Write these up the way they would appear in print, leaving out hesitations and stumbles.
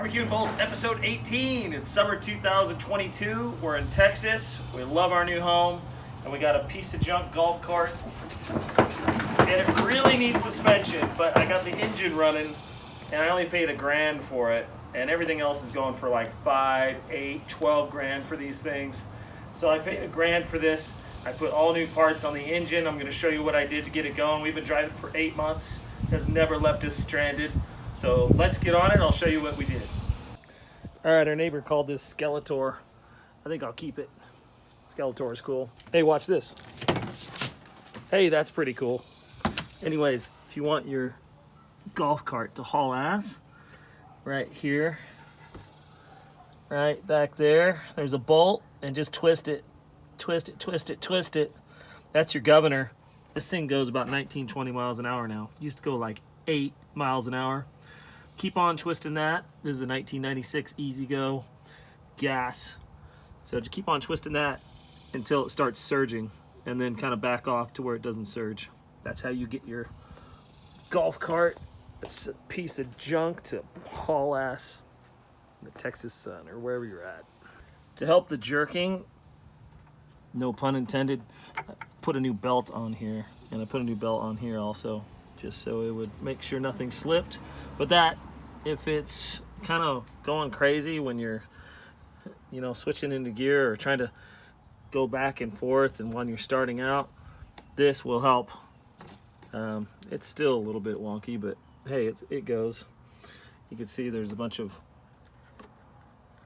Barbecue and Bolts, episode 18. It's summer 2022. We're in Texas. We love our new home, and we got a piece of junk golf cart. And it really needs suspension, but I got the engine running, and I only paid $1,000 for it, and everything else is going for like 5, 8, 12 grand for these things. So I paid $1,000 for this. I put all new parts on the engine. I'm going to show you what I did to get it going. We've been driving for 8 months. It has never left us stranded. So let's get on it. I'll show you what we did. All right, our neighbor called this Skeletor. I think I'll keep it. Skeletor is cool. Hey, watch this. Hey, that's pretty cool. Anyways, if you want your golf cart to haul ass, right here, right back there, there's a bolt, and just twist it. Twist it, twist it, twist it. That's your governor. This thing goes about 19, 20 miles an hour now. It used to go like 8 miles an hour. Keep on twisting that. This is a 1996 EZGO gas. So just keep on twisting that until it starts surging, and then kind of back off to where it doesn't surge. That's how you get your golf cart. It's a piece of junk to haul ass in the Texas sun or wherever you're at. To help the jerking, no pun intended, I put a new belt on here, and I put a new belt on here also, just so it would make sure nothing slipped. But that, if it's kind of going crazy when you're, switching into gear or trying to go back and forth, and when you're starting out, this will help. It's still a little bit wonky, but hey, it goes. You can see there's a bunch of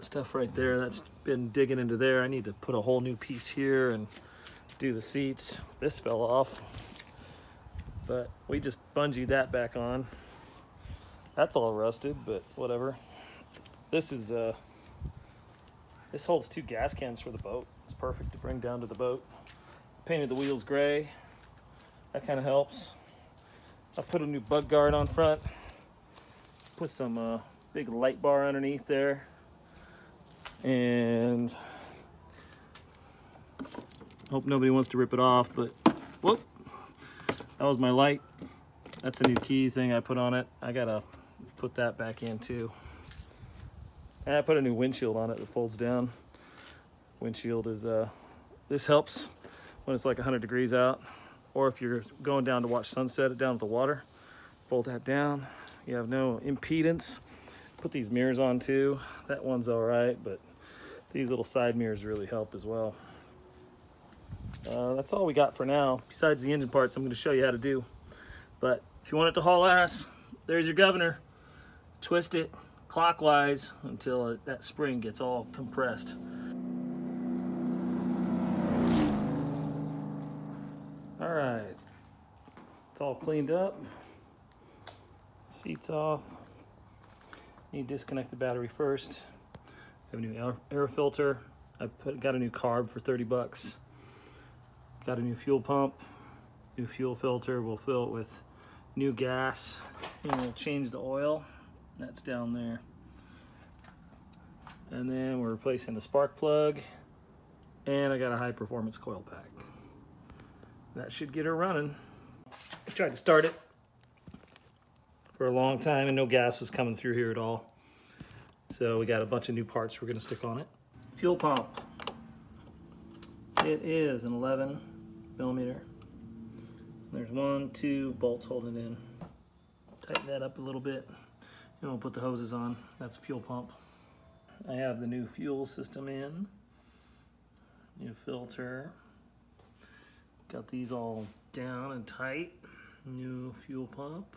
stuff right there that's been digging into there. I need to put a whole new piece here and do the seats. This fell off, but we just bungeed that back on. That's all rusted, but whatever. This is this holds 2 gas cans for the boat. It's perfect to bring down to the boat. Painted the wheels gray. That kind of helps. I put a new bug guard on front. Put some big light bar underneath there. And hope nobody wants to rip it off, but whoop, that was my light. That's a new key thing I put on it. I gotta put that back in too. And I put a new windshield on it that folds down. Windshield is this helps when it's like 100 degrees out, or if you're going down to watch sunset down at the water, fold that down. You have no impedance. Put these mirrors on too. That one's all right, but these little side mirrors really help as well. That's all we got for now. Besides the engine parts I'm going to show you how to do. But if you want it to haul ass, there's your governor. Twist it clockwise until that spring gets all compressed. All right, it's all cleaned up. Seats off. Need to disconnect the battery first. Have a new air filter. Got a new carb for 30 bucks. Got a new fuel pump, new fuel filter. We'll fill it with new gas, and we'll change the oil. That's down there. And then we're replacing the spark plug, and I got a high performance coil pack. That should get her running. I tried to start it for a long time, and no gas was coming through here at all. So we got a bunch of new parts we're gonna stick on it. Fuel pump. It is an 11 millimeter. There's 1, 2 bolts holding it in. Tighten that up a little bit. And we'll put the hoses on. That's a fuel pump. I have the new fuel system in. New filter. Got these all down and tight. New fuel pump.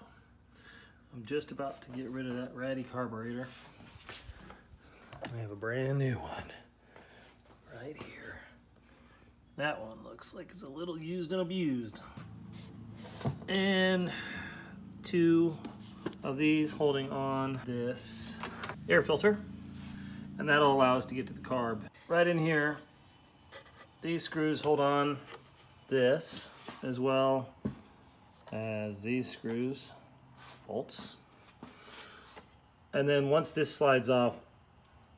I'm just about to get rid of that ratty carburetor. I have a brand new one right here. That one looks like it's a little used and abused. And 2 of these holding on this air filter. And that'll allow us to get to the carb. Right in here, these screws hold on this, as well as these screws, bolts. And then once this slides off,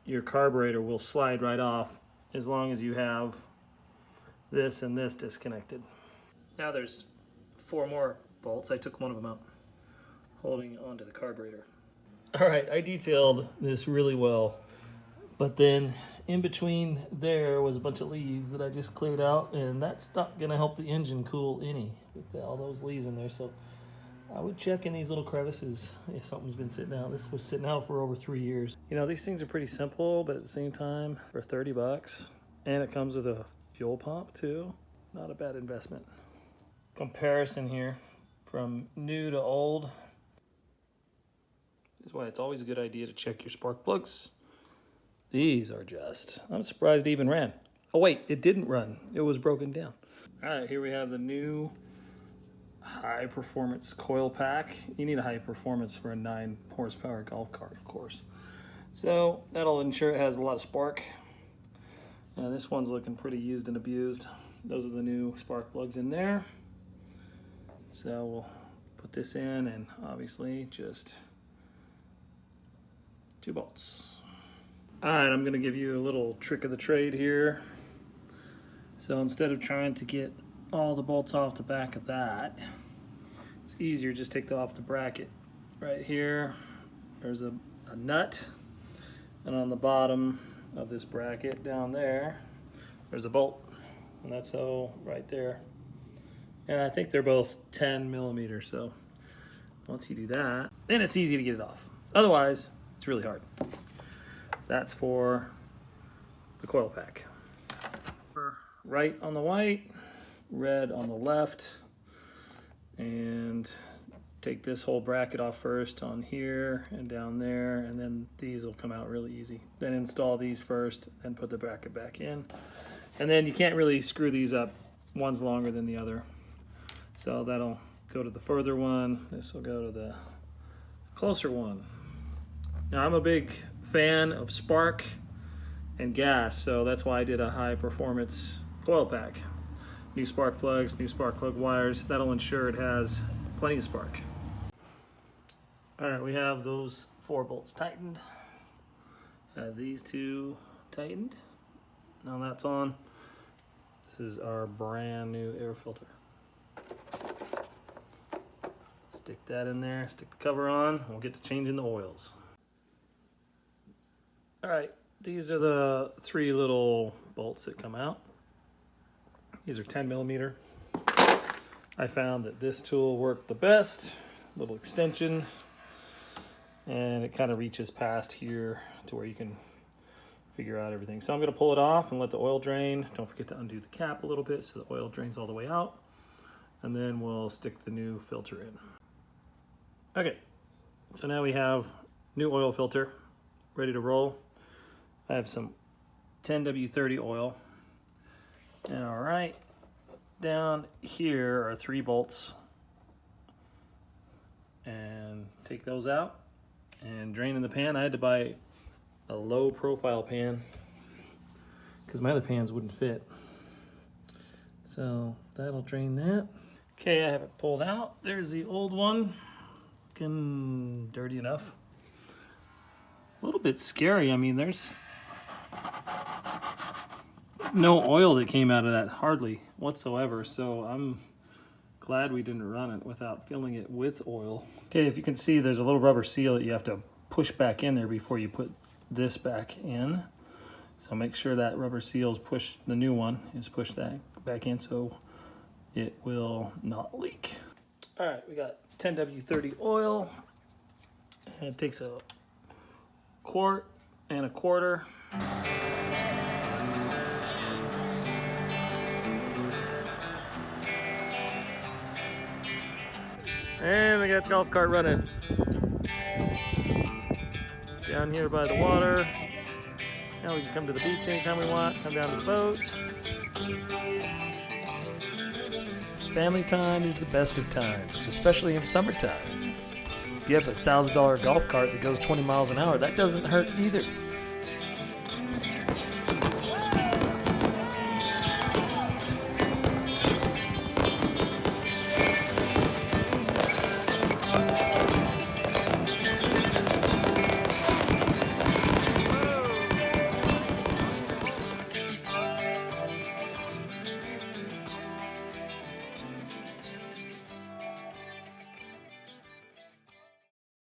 your carburetor will slide right off, as long as you have this and this disconnected. Now there's 4 more bolts. I took one of them out, holding onto the carburetor. All right, I detailed this really well, but then in between there was a bunch of leaves that I just cleared out, and that's not gonna help the engine cool any with all those leaves in there. So I would check in these little crevices if something's been sitting out. This was sitting out for over 3 years. You know, these things are pretty simple, but at the same time, for 30 bucks, and it comes with a fuel pump too, not a bad investment. Comparison here from new to old. This is why it's always a good idea to check your spark plugs. These are just, I'm surprised it even ran. Oh wait, it didn't run. It was broken down. All right, here we have the new high performance coil pack. You need a high performance for a 9 horsepower golf cart, of course. So that'll ensure it has a lot of spark. And this one's looking pretty used and abused. Those are the new spark plugs in there. So we'll put this in, and obviously just 2 bolts. All right, I'm gonna give you a little trick of the trade here. So instead of trying to get all the bolts off the back of that, it's easier, just take that off the bracket. Right here, there's a nut, and on the bottom of this bracket down there, there's a bolt, and that's all right there. And I think they're both 10 millimeters, so once you do that, then it's easy to get it off. Otherwise, it's really hard. That's for the coil pack. Right on the white, red on the left, and take this whole bracket off first on here and down there, and then these will come out really easy. Then install these first and put the bracket back in. And then you can't really screw these up. One's longer than the other. So that'll go to the further one. This will go to the closer one. Now I'm a big fan of spark and gas, so that's why I did a high performance coil pack. New spark plugs, new spark plug wires. That'll ensure it has plenty of spark. All right, we have those 4 bolts tightened. Have these 2 tightened. Now that's on. This is our brand new air filter. Stick that in there, stick the cover on, we'll get to changing the oils. All right, these are the 3 little bolts that come out. These are 10 millimeter. I found that this tool worked the best, little extension, and it kind of reaches past here to where you can figure out everything. So I'm gonna pull it off and let the oil drain. Don't forget to undo the cap a little bit so the oil drains all the way out. And then we'll stick the new filter in. Okay, so now we have new oil filter ready to roll. I have some 10W30 oil. And all right, down here are 3 bolts. And take those out and drain in the pan. I had to buy a low profile pan because my other pans wouldn't fit. So that'll drain that. Okay, I have it pulled out. There's the old one. Looking dirty enough. A little bit scary. I mean, there's no oil that came out of that, hardly whatsoever. So I'm glad we didn't run it without filling it with oil. Okay, if you can see, there's a little rubber seal that you have to push back in there before you put this back in. So make sure that rubber seal is pushed, the new one is pushed that back in so it will not leak. All right, we got 10W30 oil. And it takes a quart and a quarter. And we got the golf cart running. Down here by the water. Now we can come to the beach anytime we want, come down to the boat. Family time is the best of times, especially in summertime. If you have a $1,000 golf cart that goes 20 miles an hour, that doesn't hurt either.